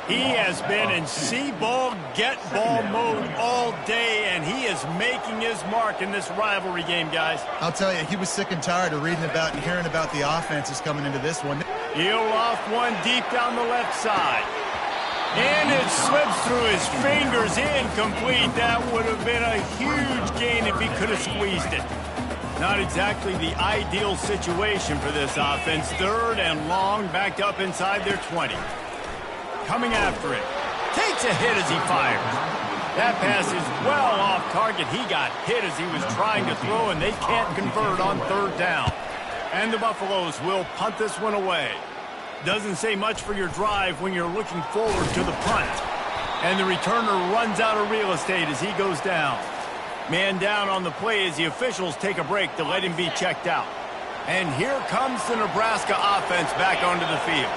He has been in see-ball, get-ball mode all day, and he is making his mark in this rivalry game, guys. I'll tell you, he was sick and tired of reading about and hearing about the offenses coming into this one. He'll loft one deep down the left side. And it slips through his fingers, incomplete. That would have been a huge gain if he could have squeezed it. Not exactly the ideal situation for this offense. 3rd and long, backed up inside their 20. Coming after it. Takes a hit as he fires. That pass is well off target. He got hit as he was trying to throw, and they can't convert on 3rd down. And the Buffaloes will punt this one away. Doesn't say much for your drive when you're looking forward to the punt. And the returner runs out of real estate as he goes down. Man down on the play as the officials take a break to let him be checked out. And here comes the Nebraska offense back onto the field.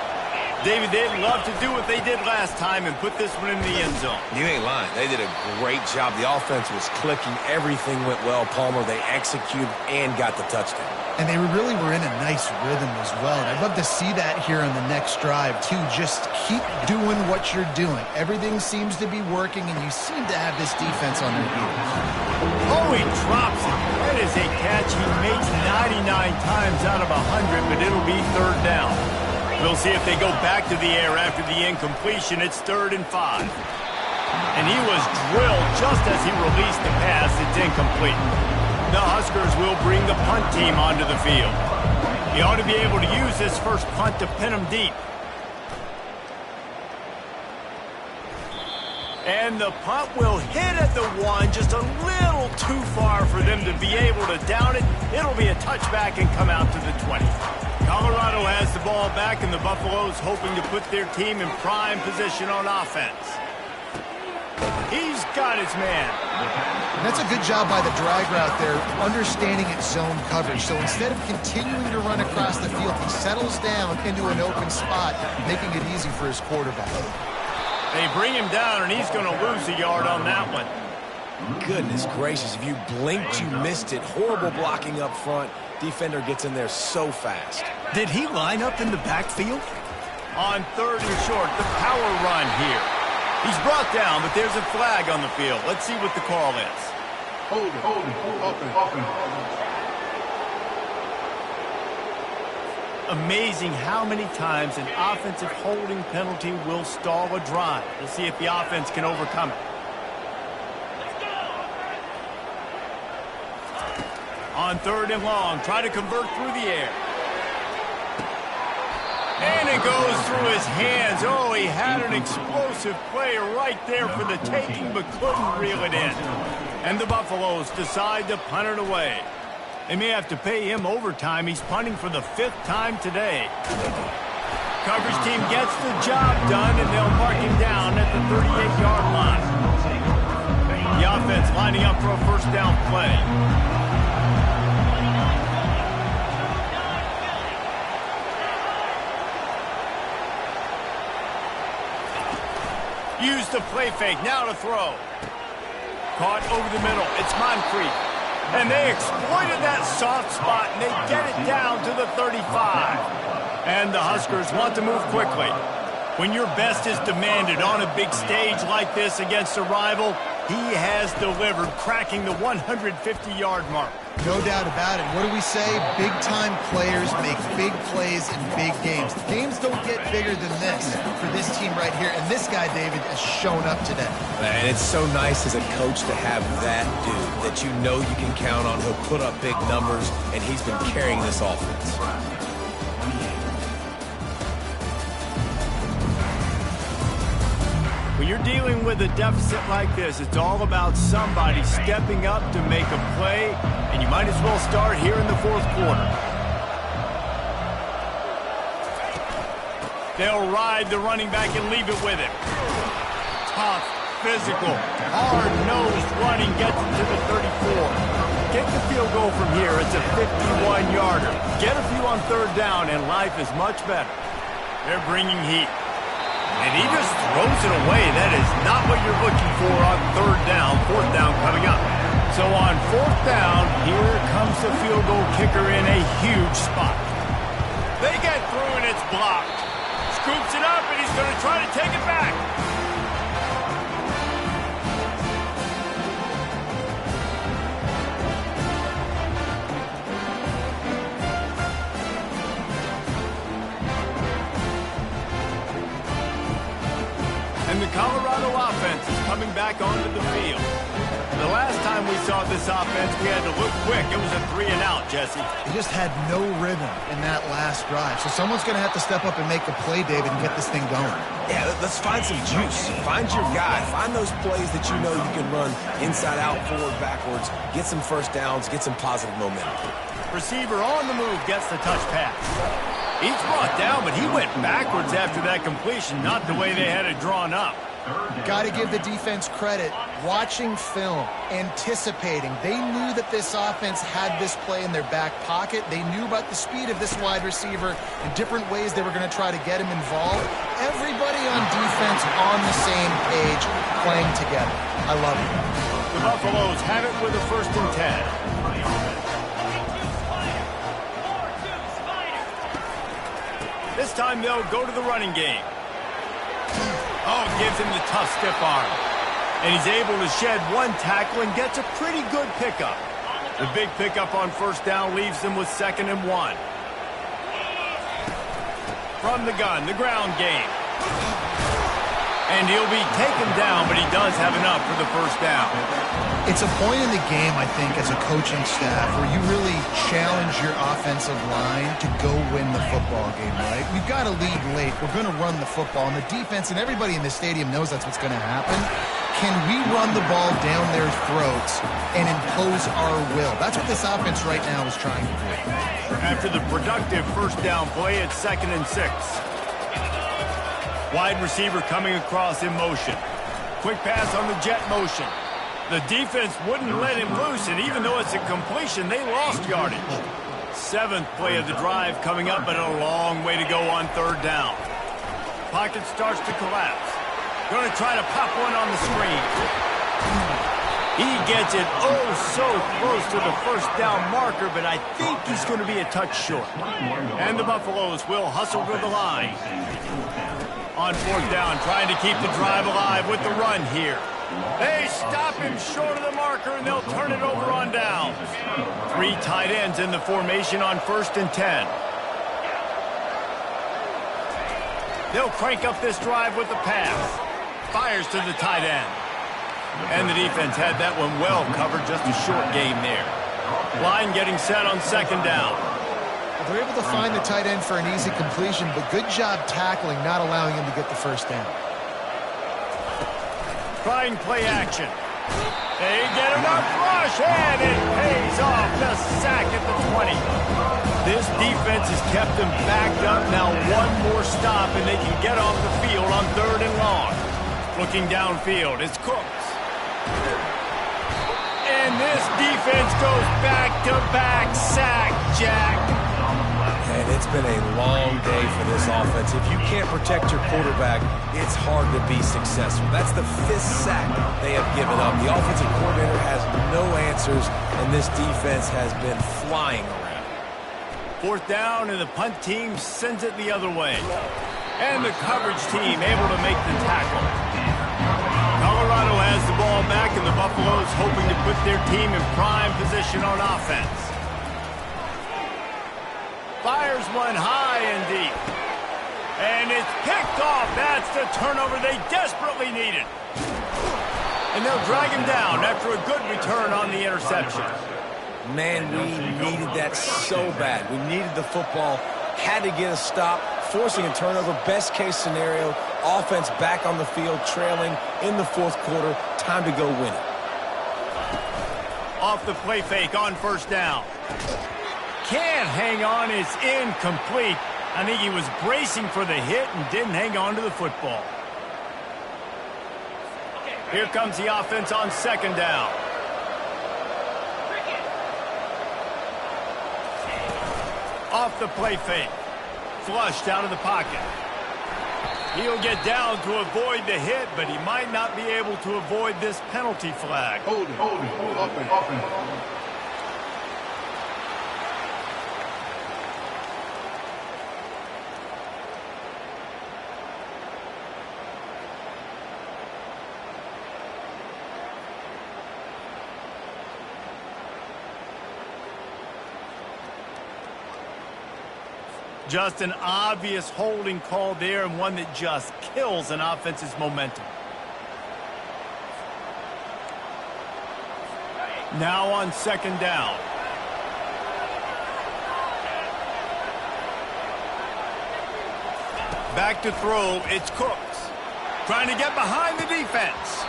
David, they'd love to do what they did last time and put this one in the end zone. You ain't lying. They did a great job. The offense was clicking. Everything went well, Palmer. They executed and got the touchdown. And they really were in a nice rhythm as well. And I'd love to see that here on the next drive, too. Just keep doing what you're doing. Everything seems to be working, and you seem to have this defense on their heels. Oh, he drops it. That is a catch he makes 99 times out of 100, but it'll be 3rd down. We'll see if they go back to the air after the incompletion. It's 3rd and 5. And he was drilled just as he released the pass. It's incomplete. The Huskers will bring the punt team onto the field. He ought to be able to use this first punt to pin them deep. And the punt will hit at the 1, just a little too far for them to be able to down it. It'll be a touchback and come out to the 20. Colorado has the ball back, and the Buffaloes hoping to put their team in prime position on offense. He's got his man. And that's a good job by the drag route there, understanding its zone coverage. So instead of continuing to run across the field, he settles down into an open spot, making it easy for his quarterback. They bring him down, and he's going to lose a yard on that one. Goodness gracious, if you blinked, you missed it. Horrible blocking up front. Defender gets in there so fast. Did he line up in the backfield? On 3rd and short, the power run here. He's brought down, but there's a flag on the field. Let's see what the call is. Hold it. Amazing how many times an offensive holding penalty will stall a drive. We'll see if the offense can overcome it. On 3rd and long, try to convert through the air. And it goes through his hands. Oh, he had an explosive play right there for the taking, but couldn't reel it in. And the Buffaloes decide to punt it away. They may have to pay him overtime. He's punting for the 5th time today. Coverage team gets the job done, and they'll mark him down at the 38-yard line. The offense lining up for a first down play. Use the play fake, now to throw. Caught over the middle, it's Moncrief. And they exploited that soft spot, and they get it down to the 35. And the Huskers want to move quickly. When your best is demanded on a big stage like this against a rival, He has delivered, cracking the 150-yard mark. No doubt about it. What do we say? Big-time players make big plays in big games. Games don't get bigger than this for this team right here. And this guy, David, has shown up today. And it's so nice as a coach to have that dude that you know you can count on. He'll put up big numbers, and he's been carrying this offense. When you're dealing with a deficit like this, it's all about somebody stepping up to make a play, and you might as well start here in the fourth quarter. They'll ride the running back and leave it with him. Tough, physical, hard-nosed running gets it to the 34. Get the field goal from here. It's a 51-yarder. Get a few on third down, and life is much better. They're bringing heat. And he just throws it away. That is not what you're looking for on third down. Fourth down coming up. So on fourth down, here comes the field goal kicker in a huge spot. They get through and it's blocked. Scoops it up and he's going to try to take it back. And the Colorado offense is coming back onto the field. The last time we saw this offense, we had to look quick. It was a 3-and-out, Jesse. They just had no rhythm in that last drive. So someone's going to have to step up and make a play, David, and get this thing going. Yeah, let's find some juice. Find your guy. Find those plays that you know you can run inside out, forward, backwards. Get some first downs. Get some positive momentum. Receiver on the move gets the touch pass. He's brought down, but he went backwards after that completion, not the way they had it drawn up. Got to give the defense credit. Watching film, anticipating. They knew that this offense had this play in their back pocket. They knew about the speed of this wide receiver and different ways they were going to try to get him involved. Everybody on defense on the same page, playing together. I love it. The Buffaloes have it with a 1st and 10. This time they'll go to the running game. Oh, gives him the tough stiff arm. And he's able to shed one tackle and gets a pretty good pickup. The big pickup on first down leaves them with 2nd and 1. From the gun, the ground game. And he'll be taken down, but he does have enough for the first down. It's a point in the game, I think, as a coaching staff where you really challenge your offensive line to go win the football game, right? We've got to lead late. We're going to run the football. And the defense and everybody in the stadium knows that's what's going to happen. Can we run the ball down their throats and impose our will? That's what this offense right now is trying to do. After the productive first down play, it's 2nd and 6. Wide receiver coming across in motion. Quick pass on the jet motion. The defense wouldn't let him loose, and even though it's a completion, they lost yardage. 7th play of the drive coming up, but a long way to go on third down. Pocket starts to collapse. Going to try to pop one on the screen. He gets it oh so close to the first down marker, but I think he's going to be a touch short. And the Buffaloes will hustle to the line. On fourth down, trying to keep the drive alive with the run here. They stop him short of the marker, and they'll turn it over on downs. 3 tight ends in the formation on 1st and 10. They'll crank up this drive with the pass. Fires to the tight end. And the defense had that one well covered, just a short game there. Line getting set on 2nd down. They're able to find the tight end for an easy completion, but good job tackling, not allowing him to get the first down. Trying play action. They get enough rush, and it pays off. The sack at the 20. This defense has kept them backed up. Now one more stop, and they can get off the field on 3rd and long. Looking downfield, it's Cooks. And this defense goes back-to-back sack, Jack. And it's been a long day for this offense. If you can't protect your quarterback, it's hard to be successful. That's the 5th sack they have given up. The offensive coordinator has no answers, and this defense has been flying around. 4th down, and the punt team sends it the other way. And the coverage team able to make the tackle. Colorado has the ball back, and the Buffaloes hoping to put their team in prime position on offense. Fires one high and deep. And it's picked off. That's the turnover they desperately needed. And they'll drag him down after a good return on the interception. Man, we needed that so bad. We needed the football. Had to get a stop, forcing a turnover. Best case scenario, offense back on the field, trailing in the fourth quarter. Time to go win it. Off the play fake on first down. Can't hang on, it's incomplete. I think he was bracing for the hit and didn't hang on to the football. Here comes the offense on second down. Off the play fake. Flushed out of the pocket. He'll get down to avoid the hit, but he might not be able to avoid this penalty flag. Hold it, offense. Just an obvious holding call there, and one that just kills an offense's momentum. Now on second down. Back to throw, it's Cooks. Trying to get behind the defense.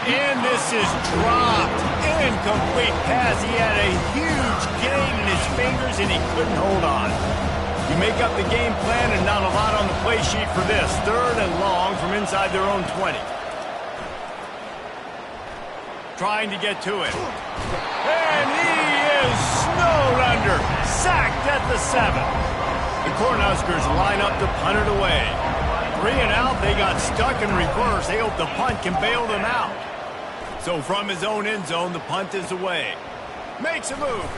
And this is dropped. Incomplete pass. He had a huge gain in his fingers, and he couldn't hold on. You make up the game plan and not a lot on the play sheet for this. Third and long from inside their own 20. Trying to get to it. And he is snowed under. Sacked at the 7. The Cornhuskers line up to punt it away. 3 and out, they got stuck in reverse. They hope the punt can bail them out. So from his own end zone, the punt is away. Makes a move.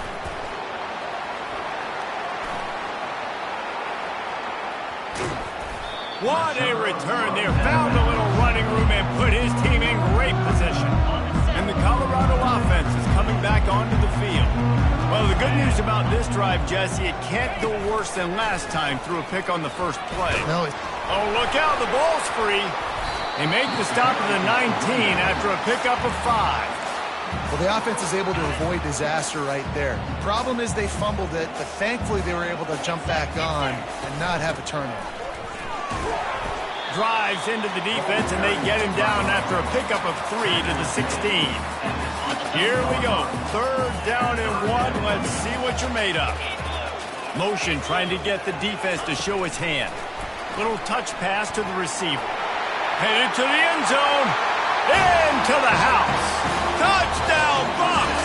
What a return there. Found a little running room and put his team in great position. And the Colorado offense is coming back onto the field. Well, the good news about this drive, Jesse, it can't go worse than last time through a pick on the first play. No. Oh, look out. The ball's free. They make the stop at the 19 after a pickup of 5. Well, the offense is able to avoid disaster right there. Problem is they fumbled it, but thankfully they were able to jump back on and not have a turnover. Drives into the defense, and they get him down after a pickup of 3 to the 16. Here we go. Third down and 1. Let's see what you're made of. Motion trying to get the defense to show its hand. Little touch pass to the receiver. Headed to the end zone. Into the house. Touchdown, Bucks!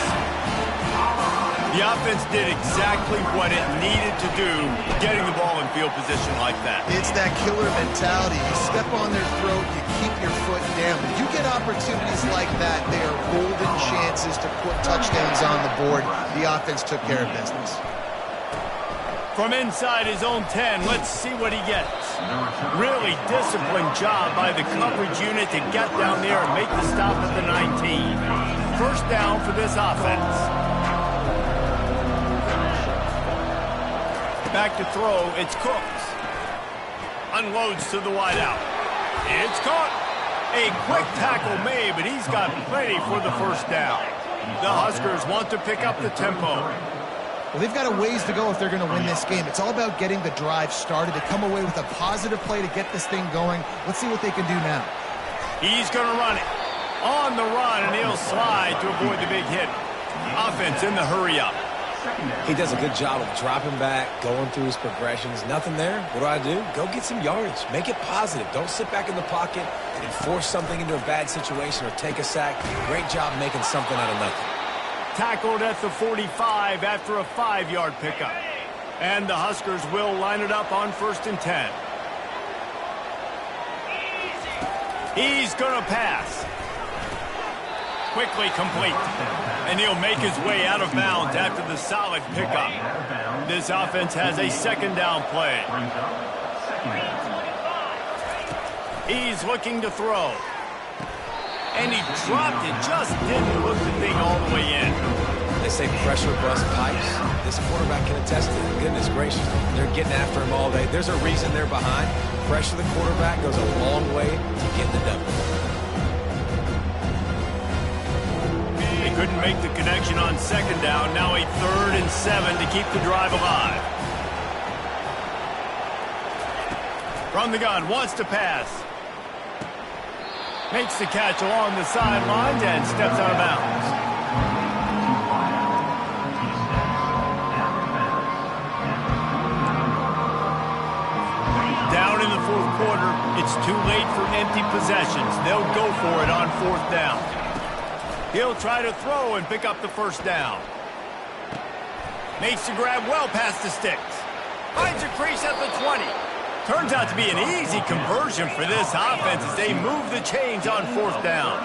The offense did exactly what it needed to do, getting the ball in field position like that. It's that killer mentality. You step on their throat, you keep your foot down. When you get opportunities like that, they are golden chances to put touchdowns on the board. The offense took care of business. From inside his own 10, let's see what he gets. Really disciplined job by the coverage unit to get down there and make the stop at the 19. First down for this offense. Back to throw, it's Cooks. Unloads to the wideout. It's caught. A quick tackle made, but he's got plenty for the first down. The Huskers want to pick up the tempo. Well, they've got a ways to go if they're going to win this game. It's all about getting the drive started to come away with a positive play to get this thing going. Let's see what they can do now. He's going to run it. On the run, and he'll slide to avoid the big hit. Offense in the hurry-up. He does a good job of dropping back, going through his progressions. Nothing there. What do? Go get some yardage. Make it positive. Don't sit back in the pocket and force something into a bad situation or take a sack. Great job making something out of nothing. Tackled at the 45 after a 5-yard pickup. And the Huskers will line it up on 1st and 10. He's going to pass. Quickly complete. And he'll make his way out of bounds after the solid pickup. This offense has a second down play. He's looking to throw. And he dropped it, just didn't look the thing all the way in. They say pressure busts pipes. This quarterback can attest to it. Goodness gracious. They're getting after him all day. There's a reason they're behind. Pressure the quarterback goes a long way to get the W. They couldn't make the connection on second down. Now a 3rd and 7 to keep the drive alive. From the gun, wants to pass. Makes the catch along the sidelines and steps out of bounds. Down in the 4th quarter, it's too late for empty possessions. They'll go for it on 4th down. He'll try to throw and pick up the 1st down. Makes the grab well past the sticks. Finds a crease at the 20. Turns out to be an easy conversion for this offense as they move the chains on 4th down.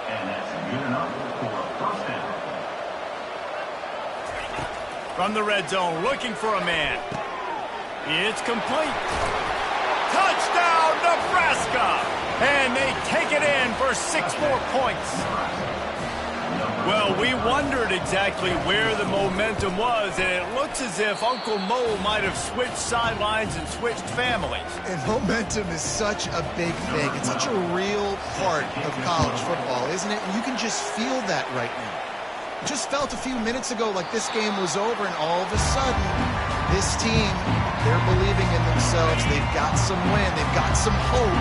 And that's good enough for a 1st down. From the red zone, looking for a man. It's complete. Touchdown, Nebraska! And they take it in for 6 more points. Well, we wondered exactly where the momentum was, and it looks as if Uncle Mo might have switched sidelines and switched families. And momentum is such a big thing. It's such a real part of college football, isn't it? And you can just feel that right now. It just felt a few minutes ago like this game was over, and all of a sudden, this team, they're believing in themselves. They've got some win. They've got some hope.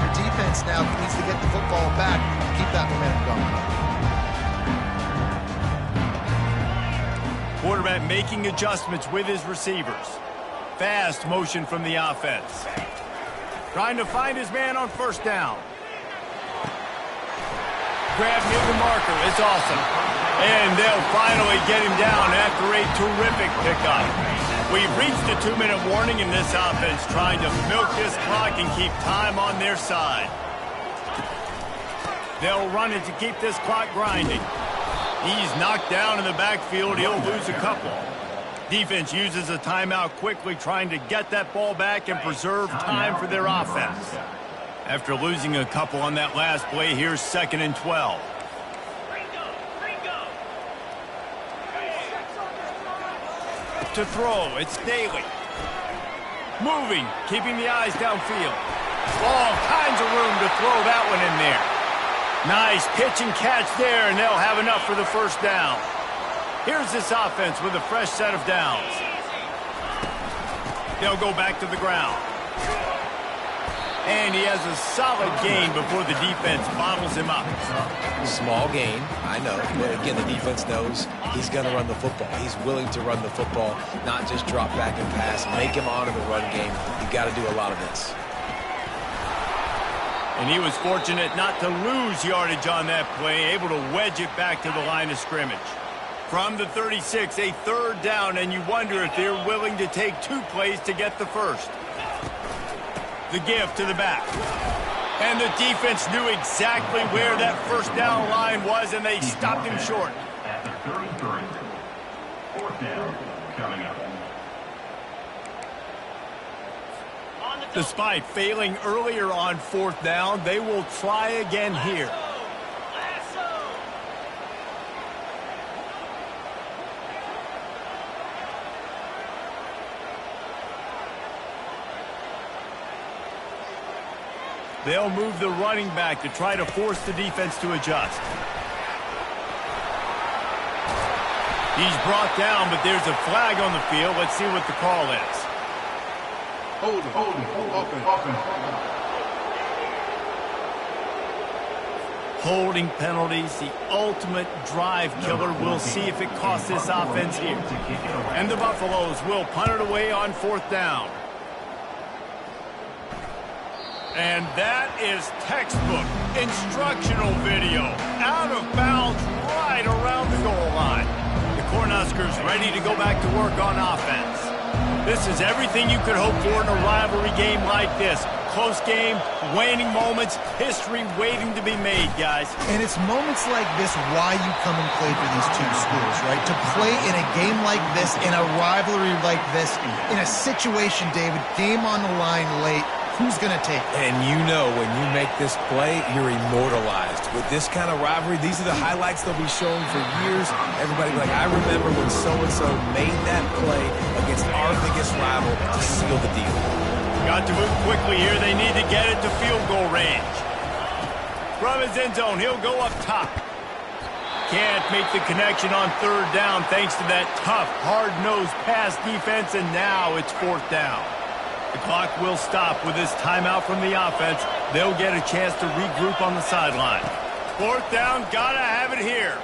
Their defense now needs to get the football back and keep that momentum going. Quarterback making adjustments with his receivers. Fast motion from the offense. Trying to find his man on 1st down. Grab near the marker. It's awesome. And they'll finally get him down after a terrific pickup. We've reached the 2-minute warning in this offense, trying to milk this clock and keep time on their side. They'll run it to keep this clock grinding. He's knocked down in the backfield. He'll lose a couple. Defense uses a timeout quickly, trying to get that ball back and preserve time for their offense. After losing a couple on that last play, here's 2nd and 12. To throw, it's Daly. Moving, keeping the eyes downfield. All kinds of room to throw that one in there. Nice pitch and catch there, and they'll have enough for the 1st down. Here's this offense with a fresh set of downs. They'll go back to the ground. And he has a solid gain before the defense bottles him up. Small gain, I know. But again, the defense knows he's going to run the football. He's willing to run the football, not just drop back and pass, make him honor the run game. You've got to do a lot of this. And he was fortunate not to lose yardage on that play, able to wedge it back to the line of scrimmage. From the 36, a 3rd down, and you wonder if they're willing to take 2 plays to get the 1st. The give to the back. And the defense knew exactly where that 1st down line was, and they stopped him short. At the 33. 4th down coming up. Despite failing earlier on 4th down, they will try again here. They'll move the running back to try to force the defense to adjust. He's brought down, but there's a flag on the field. Let's see what the call is. Holding, Holding penalties, the ultimate drive killer. We'll see if it costs this offense here. And the Buffaloes will punt it away on 4th down. And that is textbook instructional video. Out of bounds right around the goal line. The Cornhuskers ready to go back to work on offense. This is everything you could hope for in a rivalry game like this. Close game, waning moments, history waiting to be made, guys. And it's moments like this why you come and play for these two schools, right? To play in a game like this, in a rivalry like this, in a situation, David, game on the line late, who's going to take it. And you know when you make this play, you're immortalized. With this kind of rivalry, these are the highlights they'll be showing for years. Everybody will be like, I remember when so-and-so made that play against our biggest rival to seal the deal. Got to move quickly here. They need to get it to field goal range. From his end zone, he'll go up top. Can't make the connection on third down thanks to that tough, hard-nosed pass defense, and now it's fourth down. The clock will stop with this timeout from the offense. They'll get a chance to regroup on the sideline. Fourth down, gotta have it here.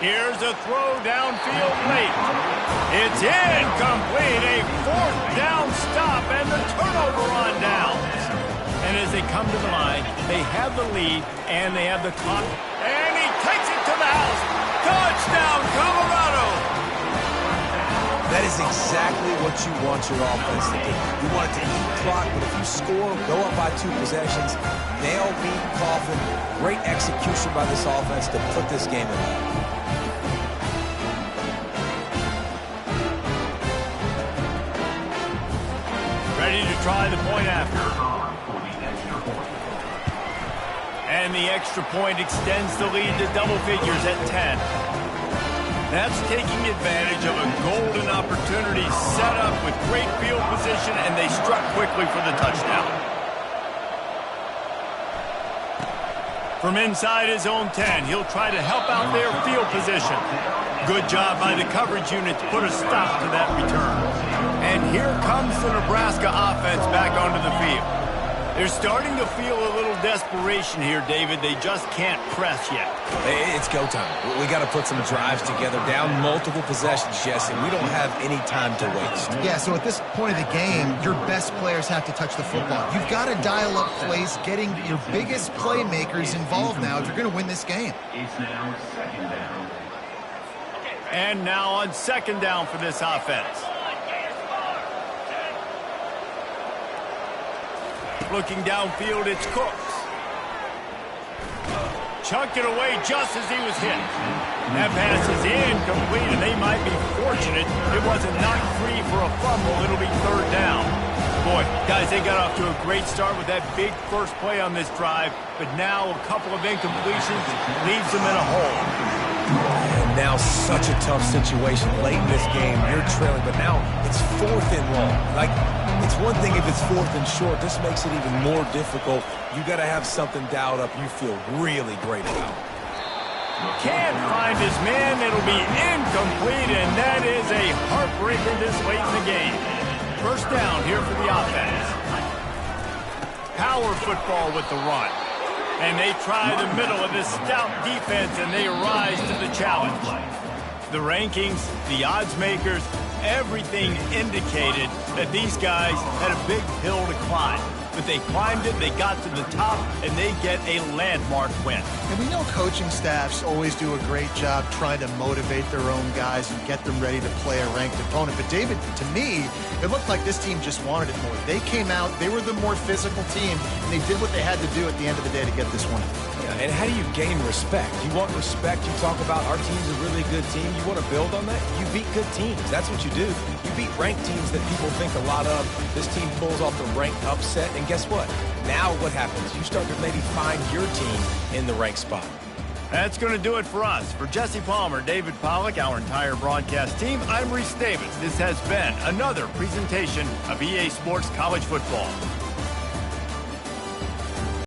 Here's a throw downfield late. It's incomplete. A fourth down stop and the turnover on downs. And as they come to the line, they have the lead and they have the clock. And he takes it to the house. Touchdown, Colorado! That is exactly what you want your offense to do. You want it to eat clock, but if you score, go up by 2 possessions, nail beat coffin. Great execution by this offense to put this game away. Ready to try the point after. And the extra point extends the lead to double figures at 10. That's taking advantage of a golden opportunity set up with great field position, and they struck quickly for the touchdown. From inside his own 10, he'll try to help out their field position. Good job by the coverage unit to put a stop to that return. And here comes the Nebraska offense back onto the field. They're starting to feel a little desperation here, David. They just can't press yet. It's go time. We got to put some drives together, down multiple possessions, Jesse. We don't have any time to waste. Yeah, so at this point of the game, your best players have to touch the football. You've got to dial up plays, getting your biggest playmakers involved now if you're going to win this game. It's now second down. And now on second down for this offense. Looking downfield, it's Cooks. Chucked it away just as he was hit. That pass is incomplete, and they might be fortunate it wasn't knocked free for a fumble. It'll be third down. Boy, guys, they got off to a great start with that big first play on this drive, but now a couple of incompletions leaves them in a hole. And now such a tough situation late in this game. You're trailing, but now it's fourth and long. Like, it's one thing if it's fourth and short. This makes it even more difficult. You got to have something dialed up you feel really great about. Can't find his man. It'll be incomplete, and that is a heartbreaker this late in the game. First down here for the offense. Power football with the run. And they try the middle of this stout defense, and they rise to the challenge. The rankings, the odds makers, everything indicated that these guys had a big hill to climb. But they climbed it, they got to the top, and they get a landmark win. And we know coaching staffs always do a great job trying to motivate their own guys and get them ready to play a ranked opponent. But, David, to me, it looked like this team just wanted it more. They came out, they were the more physical team, and they did what they had to do at the end of the day to get this win. Yeah, and how do you gain respect? You want respect, you talk about our team's a really good team. You want to build on that? You beat good teams. That's what you do. You beat ranked teams that people think a lot of. This team pulls off the ranked upset, and guess what? Now what happens? You start to maybe find your team in the ranked spot. That's going to do it for us. For Jesse Palmer, David Pollack, our entire broadcast team, I'm Reese Davis. This has been another presentation of EA Sports College Football.